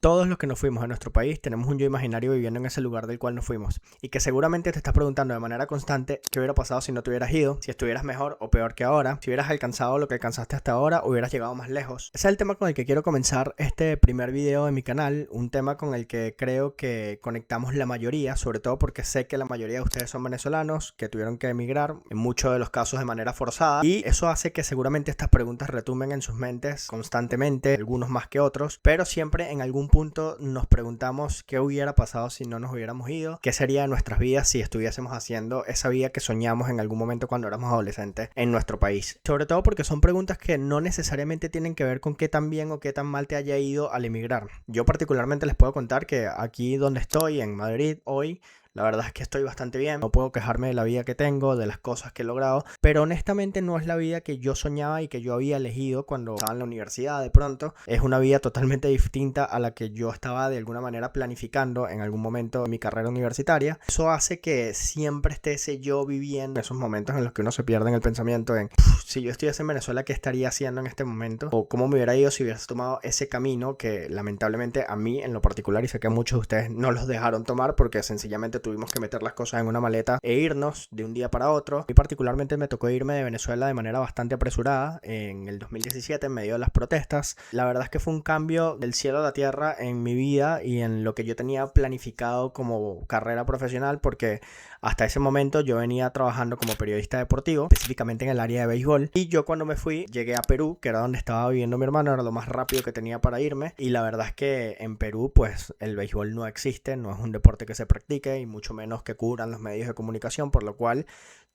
Todos los que nos fuimos a nuestro país tenemos un yo imaginario viviendo en ese lugar del cual nos fuimos y que seguramente te estás preguntando de manera constante qué hubiera pasado si no te hubieras ido, si estuvieras mejor o peor que ahora, si hubieras alcanzado lo que alcanzaste hasta ahora o hubieras llegado más lejos. Ese es el tema con el que quiero comenzar este primer video de mi canal, un tema con el que creo que conectamos la mayoría, sobre todo porque sé que la mayoría de ustedes son venezolanos que tuvieron que emigrar, en muchos de los casos de manera forzada, y eso hace que seguramente estas preguntas retumben en sus mentes constantemente, algunos más que otros, pero siempre en algún punto nos preguntamos qué hubiera pasado si no nos hubiéramos ido, qué sería de nuestras vidas si estuviésemos haciendo esa vida que soñamos en algún momento cuando éramos adolescentes en nuestro país. Sobre todo porque son preguntas que no necesariamente tienen que ver con qué tan bien o qué tan mal te haya ido al emigrar. Yo particularmente les puedo contar que aquí donde estoy, en Madrid, hoy, la verdad es que estoy bastante bien, no puedo quejarme de la vida que tengo, de las cosas que he logrado, pero honestamente no es la vida que yo soñaba y que yo había elegido cuando estaba en la universidad de pronto. Es una vida totalmente distinta a la que yo estaba de alguna manera planificando en algún momento de mi carrera universitaria. Eso hace que siempre esté ese yo viviendo esos momentos en los que uno se pierde en el pensamiento en si yo estuviese en Venezuela, ¿qué estaría haciendo en este momento? O cómo me hubiera ido si hubieras tomado ese camino que lamentablemente a mí en lo particular, y sé que a muchos de ustedes no los dejaron tomar porque sencillamente tuvimos que meter las cosas en una maleta e irnos de un día para otro. Y particularmente me tocó irme de Venezuela de manera bastante apresurada en el 2017 en medio de las protestas. La verdad es que fue un cambio del cielo a la tierra en mi vida y en lo que yo tenía planificado como carrera profesional, porque hasta ese momento yo venía trabajando como periodista deportivo, específicamente en el área de béisbol, y yo cuando me fui llegué a Perú, que era donde estaba viviendo mi hermano, era lo más rápido que tenía para irme, y la verdad es que en Perú pues el béisbol no existe, no es un deporte que se practique y mucho menos que cubran los medios de comunicación, por lo cual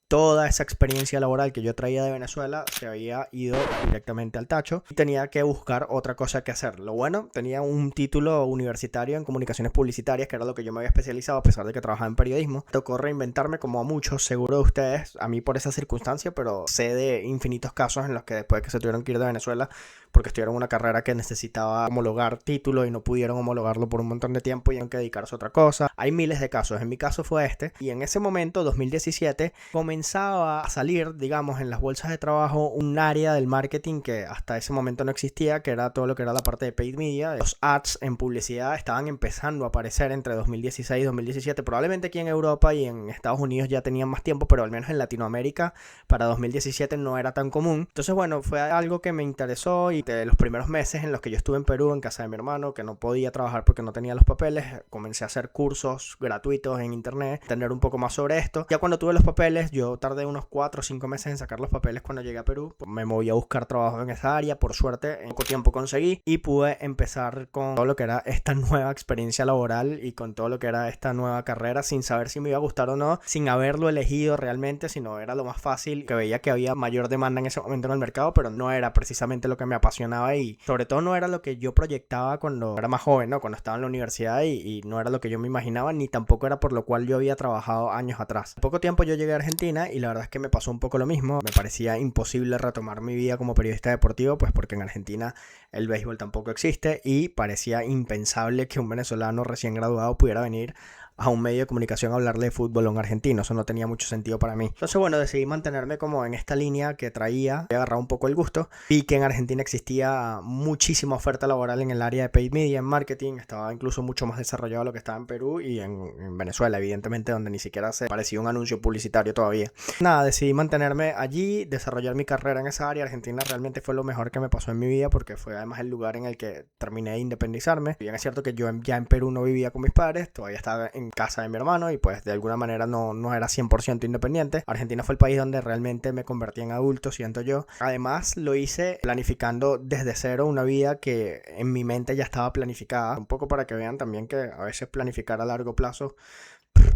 toda esa experiencia laboral que yo traía de Venezuela se había ido directamente al tacho y tenía que buscar otra cosa que hacer. Lo bueno, tenía un título universitario en comunicaciones publicitarias, que era lo que yo me había especializado a pesar de que trabajaba en periodismo. Tocó reinventarme como a muchos, seguro de ustedes, a mí por esa circunstancia, pero sé de infinitos casos en los que después de que se tuvieron que ir de Venezuela porque estudiaron una carrera que necesitaba homologar título y no pudieron homologarlo por un montón de tiempo y tuvieron que dedicarse a otra cosa. Hay miles de casos, en mi caso fue este, y en ese momento, 2017, comenzaba a salir, digamos, en las bolsas de trabajo un área del marketing que hasta ese momento no existía, que era todo lo que era la parte de paid media. Los ads en publicidad estaban empezando a aparecer entre 2016 y 2017, probablemente aquí en Europa y en Estados Unidos ya tenían más tiempo, pero al menos en Latinoamérica para 2017 no era tan común. Entonces, bueno, fue algo que me interesó y de los primeros meses en los que yo estuve en Perú, en casa de mi hermano, que no podía trabajar porque no tenía los papeles, comencé a hacer cursos gratuitos en internet, entender un poco más sobre esto. Ya cuando tuve los papeles, yo tardé unos 4 o 5 meses en sacar los papeles cuando llegué a Perú. Me moví a buscar trabajo en esa área, por suerte en poco tiempo conseguí y pude empezar con todo lo que era esta nueva experiencia laboral y con todo lo que era esta nueva carrera sin saber si me iba a gustar o no, sin haberlo elegido realmente, sino era lo más fácil, que veía que había mayor demanda en ese momento en el mercado, pero no era precisamente lo que me apasionaba y sobre todo no era lo que yo proyectaba cuando era más joven, ¿no? Cuando estaba en la universidad y no era lo que yo me imaginaba, ni tampoco era por lo cual yo había trabajado años atrás. En poco tiempo yo llegué a Argentina y la verdad es que me pasó un poco lo mismo. Me parecía imposible retomar mi vida como periodista deportivo, pues porque en Argentina el béisbol tampoco existe y parecía impensable que un venezolano recién graduado pudiera venir a un medio de comunicación a hablarle de fútbol a un argentino. Eso no tenía mucho sentido para mí. Entonces, bueno, decidí mantenerme como en esta línea que traía. He agarrado un poco el gusto. Vi que en Argentina existía muchísima oferta laboral en el área de paid media, en marketing. Estaba incluso mucho más desarrollado lo que estaba en Perú y en Venezuela, evidentemente, donde ni siquiera se parecía un anuncio publicitario todavía. Nada, decidí mantenerme allí, desarrollar mi carrera en esa área. Argentina realmente fue lo mejor que me pasó en mi vida porque fue además el lugar en el que terminé de independizarme. Bien es cierto que yo ya en Perú no vivía con mis padres, todavía estaba en casa de mi hermano y pues de alguna manera no era 100% independiente. Argentina fue el país donde realmente me convertí en adulto, siento yo. Además lo hice planificando desde cero una vida que en mi mente ya estaba planificada, un poco para que vean también que a veces planificar a largo plazo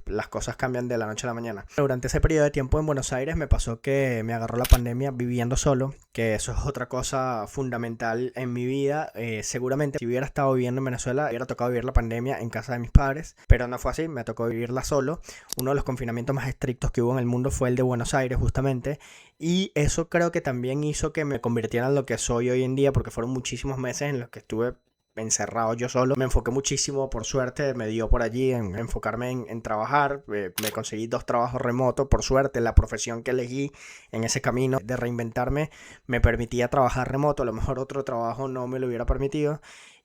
las cosas cambian de la noche a la mañana. Durante ese periodo de tiempo en Buenos Aires me pasó que me agarró la pandemia viviendo solo, que eso es otra cosa fundamental en mi vida. Seguramente si hubiera estado viviendo en Venezuela hubiera tocado vivir la pandemia en casa de mis padres, pero no fue así, me tocó vivirla solo. Uno de los confinamientos más estrictos que hubo en el mundo fue el de Buenos Aires justamente, y eso creo que también hizo que me convirtiera en lo que soy hoy en día, porque fueron muchísimos meses en los que estuve encerrado yo solo. Me enfoqué muchísimo, por suerte, me dio por allí en enfocarme en trabajar. Me conseguí 2 trabajos remotos, por suerte. La profesión que elegí en ese camino de reinventarme me permitía trabajar remoto. A lo mejor otro trabajo no me lo hubiera permitido.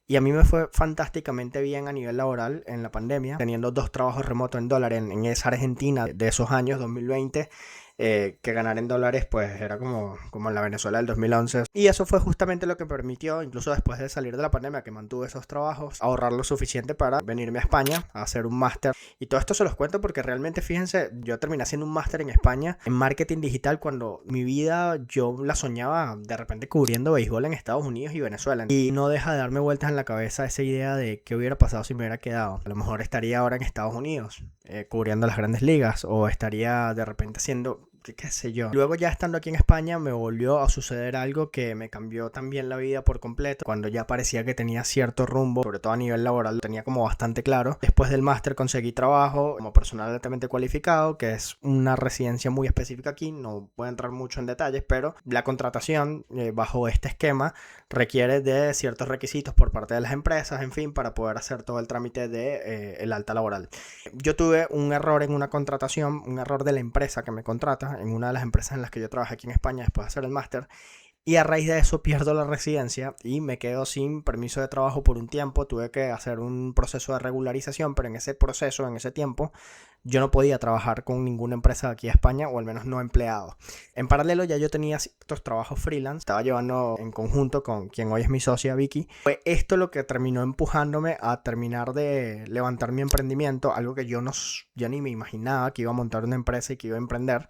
Y a mí me fue fantásticamente bien a nivel laboral en la pandemia, teniendo 2 trabajos remotos en dólares en esa Argentina de esos años, 2020, que ganar en dólares pues era como en la Venezuela del 2011. Y eso fue justamente lo que permitió, incluso después de salir de la pandemia, que mantuve esos trabajos, ahorrar lo suficiente para venirme a España a hacer un máster. Y todo esto se los cuento porque realmente, fíjense, yo terminé haciendo un máster en España en marketing digital cuando mi vida yo la soñaba de repente cubriendo béisbol en Estados Unidos y Venezuela. Y no deja de darme vueltas en la cabeza esa idea de qué hubiera pasado si me hubiera quedado. A lo mejor estaría ahora en Estados Unidos, cubriendo las grandes ligas, o estaría de repente haciendo qué sé yo. Luego, ya estando aquí en España, me volvió a suceder algo que me cambió también la vida por completo. Cuando ya parecía que tenía cierto rumbo, sobre todo a nivel laboral, lo tenía como bastante claro. Después del máster conseguí trabajo como personal altamente cualificado, que es una residencia muy específica aquí. No voy a entrar mucho en detalles, pero la contratación bajo este esquema requiere de ciertos requisitos por parte de las empresas, en fin, para poder hacer todo el trámite de el alta laboral. Yo tuve un error en una contratación, un error de la empresa que me contrata, en una de las empresas en las que yo trabajé aquí en España después de hacer el máster, y a raíz de eso pierdo la residencia y me quedo sin permiso de trabajo por un tiempo. Tuve que hacer un proceso de regularización, pero en ese proceso, en ese tiempo, yo no podía trabajar con ninguna empresa de aquí de España, o al menos no empleado. En paralelo ya yo tenía ciertos trabajos freelance, estaba llevando en conjunto con quien hoy es mi socia, Vicky. Fue esto lo que terminó empujándome a terminar de levantar mi emprendimiento, algo que yo ni me imaginaba, que iba a montar una empresa y que iba a emprender.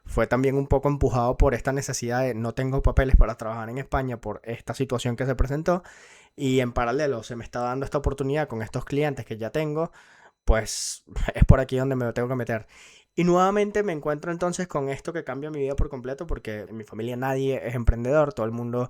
Fue también un poco empujado por esta necesidad de no tengo papeles para trabajar en España por esta situación que se presentó, y en paralelo se me está dando esta oportunidad con estos clientes que ya tengo, pues es por aquí donde me lo tengo que meter. Y nuevamente me encuentro entonces con esto que cambia mi vida por completo, porque en mi familia nadie es emprendedor, todo el mundo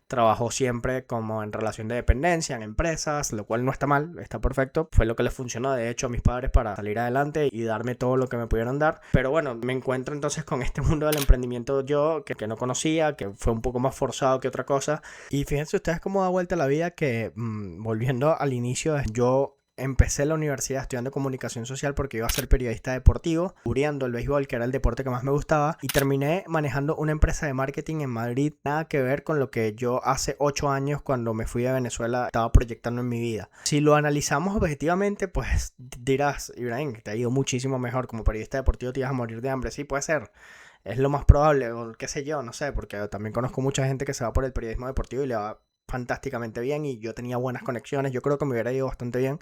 trabajó siempre como en relación de dependencia, en empresas, lo cual no está mal, está perfecto. Fue lo que les funcionó, de hecho, a mis padres para salir adelante y darme todo lo que me pudieron dar. Pero bueno, me encuentro entonces con este mundo del emprendimiento yo, que no conocía, que fue un poco más forzado que otra cosa. Y fíjense ustedes cómo da vuelta la vida que, volviendo al inicio, yo empecé la universidad estudiando comunicación social porque iba a ser periodista deportivo, cubriendo el béisbol, que era el deporte que más me gustaba, y terminé manejando una empresa de marketing en Madrid. Nada que ver con lo que yo hace 8 años, cuando me fui a Venezuela, estaba proyectando en mi vida. Si lo analizamos objetivamente, pues dirás, Ibrahim, que te ha ido muchísimo mejor como periodista deportivo, te ibas a morir de hambre. Sí, puede ser. Es lo más probable, o qué sé yo, no sé, porque también conozco mucha gente que se va por el periodismo deportivo y le va fantásticamente bien, y yo tenía buenas conexiones. Yo creo que me hubiera ido bastante bien.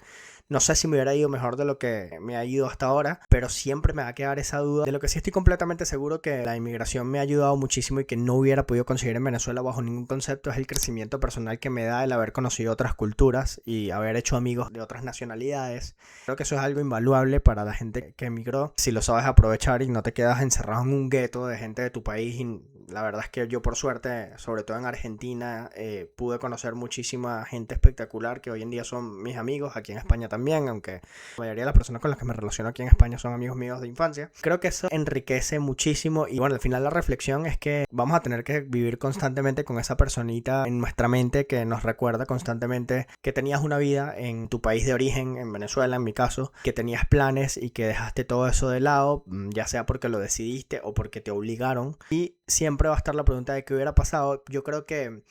No sé si me hubiera ido mejor de lo que me ha ido hasta ahora, pero siempre me va a quedar esa duda. De lo que sí estoy completamente seguro que la inmigración me ha ayudado muchísimo y que no hubiera podido conseguir en Venezuela bajo ningún concepto, es el crecimiento personal que me da el haber conocido otras culturas y haber hecho amigos de otras nacionalidades. Creo que eso es algo invaluable para la gente que emigró, si lo sabes aprovechar y no te quedas encerrado en un gueto de gente de tu país. Y la verdad es que yo, por suerte, sobre todo en Argentina, pude conocer muchísima gente espectacular que hoy en día son mis amigos, aquí en España también, aunque la mayoría de las personas con las que me relaciono aquí en España son amigos míos de infancia. Creo que eso enriquece muchísimo, y bueno, al final la reflexión es que vamos a tener que vivir constantemente con esa personita en nuestra mente que nos recuerda constantemente que tenías una vida en tu país de origen, en Venezuela en mi caso, que tenías planes y que dejaste todo eso de lado, ya sea porque lo decidiste o porque te obligaron. Y siempre va a estar la pregunta de qué hubiera pasado. Yo creo que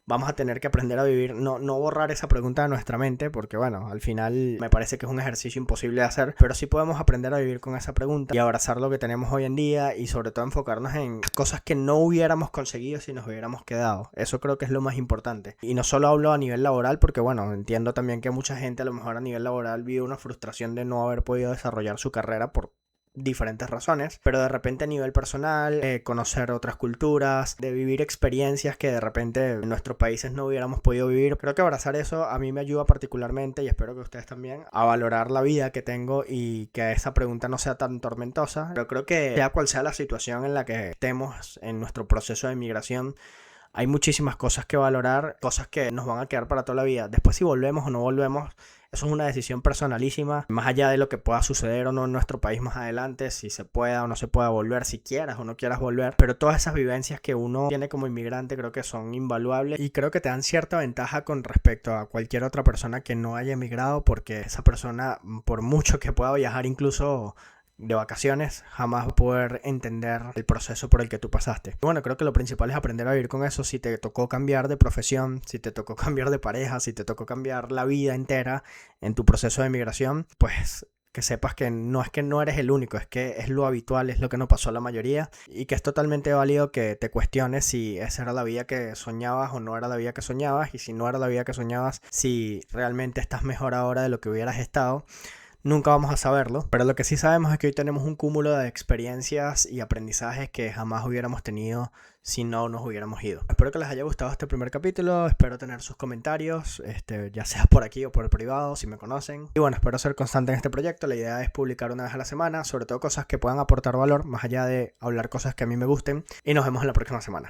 vamos a tener que aprender a vivir, no borrar esa pregunta de nuestra mente, porque bueno, al final me parece que es un ejercicio imposible de hacer, pero sí podemos aprender a vivir con esa pregunta y abrazar lo que tenemos hoy en día, y sobre todo enfocarnos en cosas que no hubiéramos conseguido si nos hubiéramos quedado. Eso creo que es lo más importante. Y no solo hablo a nivel laboral, porque bueno, entiendo también que mucha gente a lo mejor a nivel laboral vive una frustración de no haber podido desarrollar su carrera por diferentes razones, pero de repente a nivel personal, conocer otras culturas, de vivir experiencias que de repente en nuestros países no hubiéramos podido vivir. Creo que abrazar eso a mí me ayuda particularmente, y espero que ustedes también, a valorar la vida que tengo y que esa pregunta no sea tan tormentosa. Pero creo que sea cual sea la situación en la que estemos en nuestro proceso de migración, hay muchísimas cosas que valorar, cosas que nos van a quedar para toda la vida. Después, si volvemos o no volvemos, eso es una decisión personalísima, más allá de lo que pueda suceder o no en nuestro país más adelante, si se pueda o no se pueda volver, si quieras o no quieras volver. Pero todas esas vivencias que uno tiene como inmigrante creo que son invaluables, y creo que te dan cierta ventaja con respecto a cualquier otra persona que no haya emigrado, porque esa persona, por mucho que pueda viajar incluso de vacaciones, jamás vas a poder entender el proceso por el que tú pasaste. Y bueno, creo que lo principal es aprender a vivir con eso. Si te tocó cambiar de profesión, si te tocó cambiar de pareja, si te tocó cambiar la vida entera en tu proceso de migración, pues que sepas que no eres el único, es que es lo habitual, es lo que nos pasó a la mayoría y que es totalmente válido que te cuestiones si esa era la vida que soñabas o no era la vida que soñabas, y si no era la vida que soñabas, si realmente estás mejor ahora de lo que hubieras estado. Nunca vamos a saberlo, pero lo que sí sabemos es que hoy tenemos un cúmulo de experiencias y aprendizajes que jamás hubiéramos tenido si no nos hubiéramos ido. Espero que les haya gustado este primer capítulo, espero tener sus comentarios, ya sea por aquí o por el privado, si me conocen. Y bueno, espero ser constante en este proyecto. La idea es publicar una vez a la semana, sobre todo cosas que puedan aportar valor, más allá de hablar cosas que a mí me gusten. Y nos vemos en la próxima semana.